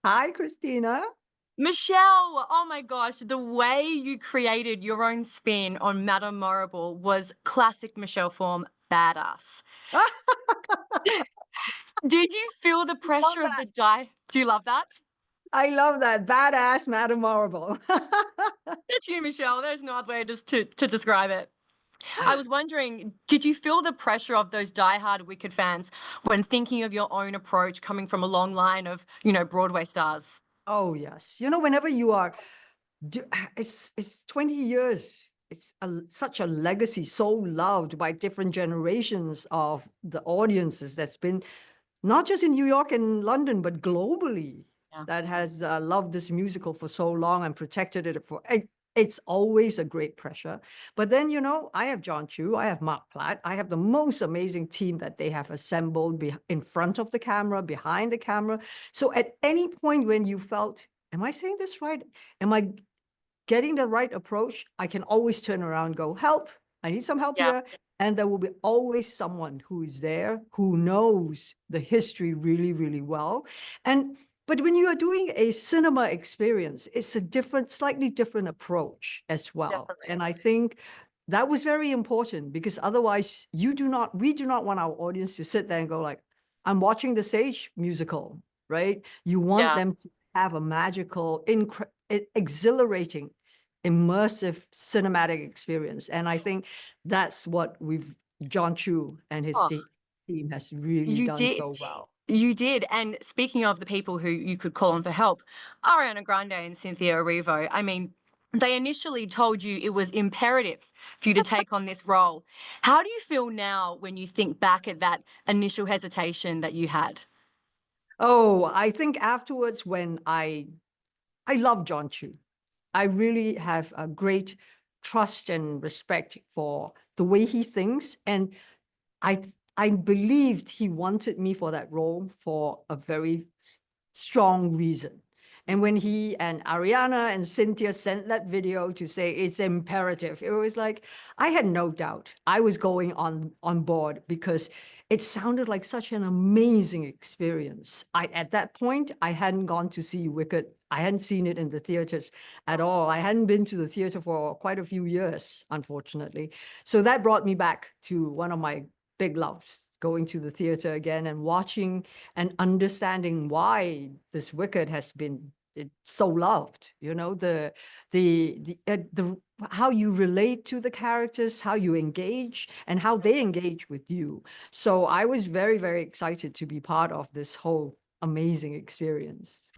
Hi, Christina. Michelle, oh my gosh, the way you created your own spin on Madame Morrible was classic Michelle form badass. Did you feel the Love pressure of that. the die? Do you love that? I love that. Badass Madame Morrible. That's you, Michelle. There's no other way to describe it. I was wondering, did you feel the pressure of those diehard Wicked fans when thinking of your own approach coming from a long line of, Broadway stars? Oh, yes. Whenever you are, do- it's 20 years. It's such a legacy, so loved by different generations of the audiences that's been not just in New York and London, but globally, Yeah. that has loved this musical for so long and protected it for. It's always a great pressure. But then, I have John Chu, I have Mark Platt, I have the most amazing team that they have assembled in front of the camera, behind the camera. So at any point when you felt, am I saying this right? Am I getting the right approach? I can always turn around and go, help, I need some help Yeah. here. And there will be always someone who is there who knows the history really, really well. But when you are doing a cinema experience, it's a slightly different approach as well. Definitely. And I think that was very important because otherwise we do not want our audience to sit there and go like, I'm watching the stage musical, right? You want Yeah. them to have a magical, exhilarating, immersive cinematic experience. And I think that's what John Chu and his Oh, team has really you done did. so well. You did. And speaking of the people who you could call on for help, Ariana Grande and Cynthia Erivo, I mean, they initially told you it was imperative for you to take on this role. How do you feel now when you think back at that initial hesitation that you had? Oh, I think afterwards when I love John Chu. I really have a great trust and respect for the way he thinks. And I believed he wanted me for that role for a very strong reason. And when he and Ariana and Cynthia sent that video to say it's imperative, it was like I had no doubt. I was going on board because it sounded like such an amazing experience. At that point, I hadn't gone to see Wicked. I hadn't seen it in the theaters at all. I hadn't been to the theater for quite a few years, unfortunately. So that brought me back to one of my big loves, going to the theater again and watching and understanding why this Wicked has been so loved. The how you relate to the characters, how you engage, and how they engage with you. So I was very, very excited to be part of this whole amazing experience.